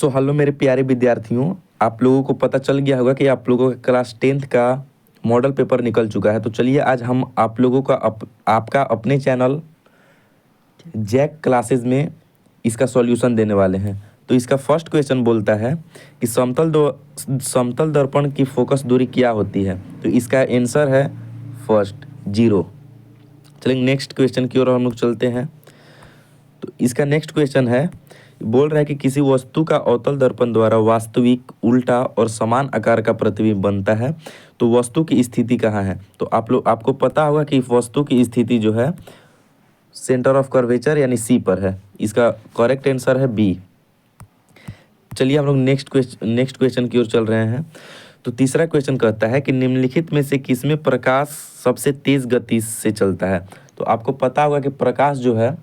Hello मेरे प्यारे विद्यार्थियों, आप लोगों को पता चल गया होगा कि आप लोगों का क्लास 10th का मॉडल पेपर निकल चुका है। तो चलिए आज हम आप लोगों का आपका अपने चैनल जैक क्लासेस में इसका सॉल्यूशन देने वाले हैं। तो इसका फर्स्ट क्वेश्चन बोलता है कि समतल दर्पण की फोकस दूरी क्या होती है। तो इसका आंसर है फर्स्ट 0। चलिए नेक्स्ट क्वेश्चन की ओर हम लोग चलते हैं। तो इसका नेक्स्ट क्वेश्चन है, बोल रहा है कि किसी वस्तु का अवतल दर्पण द्वारा वास्तविक, उल्टा और समान आकार का प्रतिबिंब बनता है, तो वस्तु की स्थिति कहाँ है। तो आपको पता होगा कि वस्तु की स्थिति जो है सेंटर ऑफ कर्वेचर यानी सी पर है। इसका करेक्ट आंसर है बी। चलिए हम लोग नेक्स्ट क्वेश्चन की ओर चल रहे हैं। तो तीसरा क्वेश्चन कहता है कि निम्नलिखित में से किसमें प्रकाश सबसे तेज गति से चलता है। तो आपको पता होगा कि प्रकाश जो है,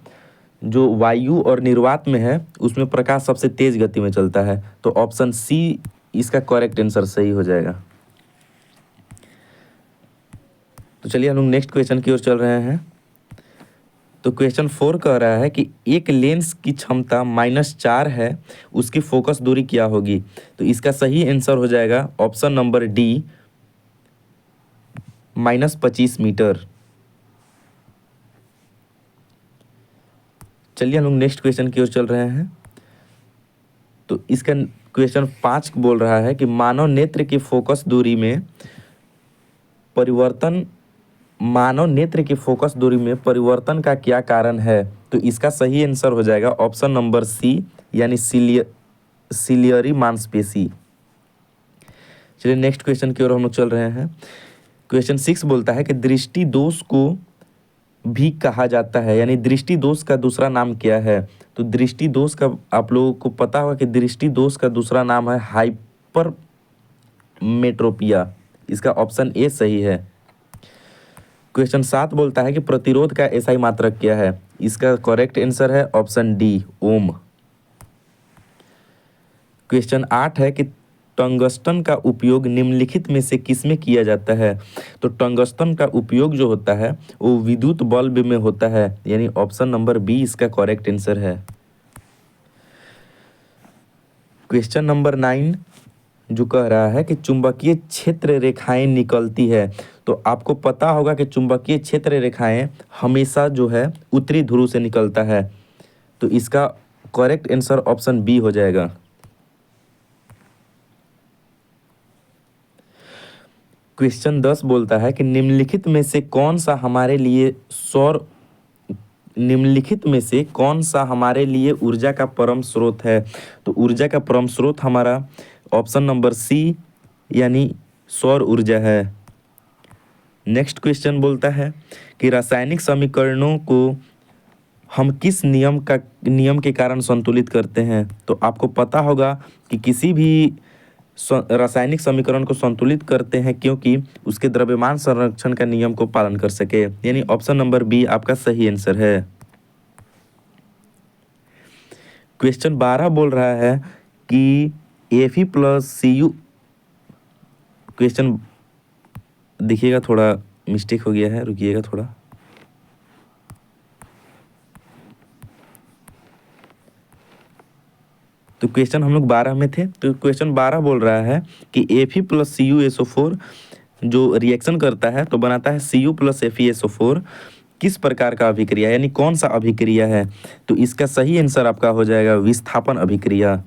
जो वायु और निर्वात में है, उसमें प्रकाश सबसे तेज गति में चलता है। तो ऑप्शन सी इसका करेक्ट आंसर सही हो जाएगा। तो चलिए हम लोग नेक्स्ट क्वेश्चन की ओर चल रहे हैं। तो क्वेश्चन 4 कह रहा है कि एक लेंस की क्षमता -4 है, उसकी फोकस दूरी क्या होगी। तो इसका सही आंसर हो जाएगा ऑप्शन नंबर डी, -25 मीटर। चलिए हम लोग नेक्स्ट क्वेश्चन की ओर चल रहे हैं। तो इसका क्वेश्चन 5 बोल रहा है कि मानव नेत्र की फोकस दूरी में परिवर्तन का क्या कारण है। तो इसका सही आंसर हो जाएगा ऑप्शन नंबर सी, यानी सिलियरी मांसपेशी। चलिए नेक्स्ट क्वेश्चन की ओर हम लोग चल रहे हैं। क्वेश्चन 6 बोलता है कि दृष्टि दोष को भी कहा जाता है, यानी दृष्टि दोष का दूसरा नाम क्या है। तो दृष्टि दोष का आप लोगों को पता होगा कि दृष्टि दोष का दूसरा नाम है हाइपर मेट्रोपिया। इसका ऑप्शन ए सही है। क्वेश्चन 7 बोलता है कि प्रतिरोध का एसआई मात्रक क्या है। इसका करेक्ट आंसर है ऑप्शन डी, ओम। क्वेश्चन 8 है कि टंगस्टन का उपयोग निम्नलिखित में से किसमें किया जाता है। तो टंगस्टन का उपयोग जो होता है वो विद्युत बल्ब में होता है, यानी ऑप्शन नंबर बी इसका करेक्ट आंसर है। क्वेश्चन नंबर 9 जो कह रहा है कि चुंबकीय क्षेत्र रेखाएं निकलती है। तो आपको पता होगा कि चुंबकीय क्षेत्र रेखाएं हमेशा जो है उत्तरी ध्रुव से निकलता है। तो इसका करेक्ट आंसर ऑप्शन बी हो जाएगा। क्वेश्चन 10 बोलता है कि निम्नलिखित में से कौन सा हमारे लिए ऊर्जा का परम स्रोत है। तो ऊर्जा का परम स्रोत हमारा ऑप्शन नंबर सी, यानी सौर ऊर्जा है। नेक्स्ट क्वेश्चन बोलता है कि रासायनिक समीकरणों को हम किस नियम के कारण संतुलित करते हैं। तो आपको पता होगा कि किसी भी रासायनिक समीकरण को संतुलित करते हैं क्योंकि उसके द्रव्यमान संरक्षण का नियम को पालन कर सके, यानी ऑप्शन नंबर बी आपका सही आंसर है। क्वेश्चन 12 बोल रहा है कि Fe प्लस Cu, क्वेश्चन देखिएगा थोड़ा मिस्टेक हो गया है, रुकिएगा थोड़ा। तो क्वेश्चन हम लोग 12 में थे। तो क्वेश्चन 12 बोल रहा है कि Fe प्लस CuSO4 जो रिएक्शन करता है तो बनाता है Cu प्लस FeSO4, किस प्रकार का अभिक्रिया, यानी कौन सा अभिक्रिया है। तो इसका सही आंसर आपका हो जाएगा विस्थापन अभिक्रिया,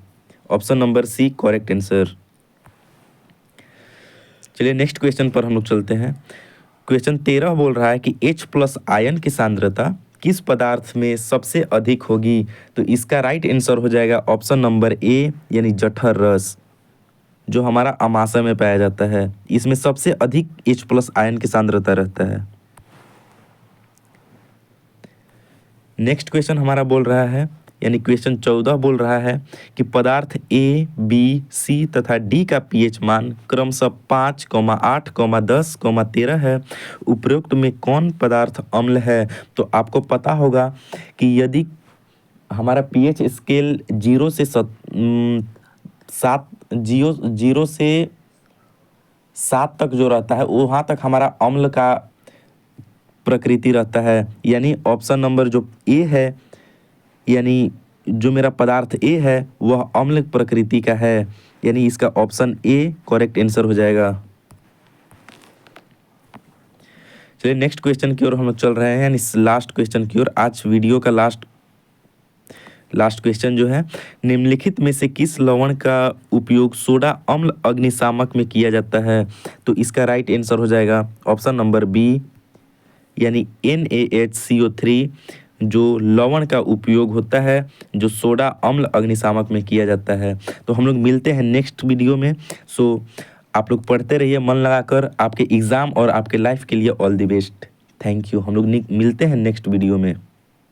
option number C correct answer. चलिए नेक्स्ट क्वेश्चन पर हम लोग चलते हैं। क्वेश्चन 13 बोल रहा है कि H+ आयन की सांद्रता किस पदार्थ में सबसे अधिक होगी। तो इसका राइट आंसर हो जाएगा ऑप्शन नंबर ए, यानी जठर रस, जो हमारा अमाशय में पाया जाता है। इसमें सबसे अधिक H+ आयन की सांद्रता रहता है। नेक्स्ट क्वेश्चन हमारा बोल रहा है, यानी क्वेश्चन 14 बोल रहा है कि पदार्थ ए, बी, सी तथा डी का पीएच मान क्रमशः 5, 8, 10, 13 है। उपरोक्त में कौन पदार्थ अम्ल है। तो आपको पता होगा कि यदि हमारा पीएच स्केल 0 से 7 तक जो रहता है वहाँ तक हमारा अम्ल का प्रकृति रहता है, यानी ऑप्शन नंबर जो ए है, यानी जो मेरा पदार्थ ए है वह अम्ल प्रकृति का है, यानी इसका ऑप्शन ए करेक्ट आंसर हो जाएगा। चलिए नेक्स्ट क्वेश्चन की ओर हम लोग चल रहे हैं, यानी लास्ट क्वेश्चन की ओर। आज वीडियो का लास्ट क्वेश्चन जो है, निम्नलिखित में से किस लवण का उपयोग सोडा अम्ल अग्निशामक में किया जाता है? तो इसका राइट आंसर हो जाएगा ऑप्शन नंबर बी, यानी NaHCO3 जो लवण का उपयोग होता है, जो सोडा अम्ल अग्निशामक में किया जाता है। तो हम लोग मिलते हैं नेक्स्ट वीडियो में। सो आप लोग पढ़ते रहिए मन लगाकर, आपके एग्ज़ाम और आपके लाइफ के लिए all the best. Thank you. हम लोग मिलते हैं नेक्स्ट वीडियो में।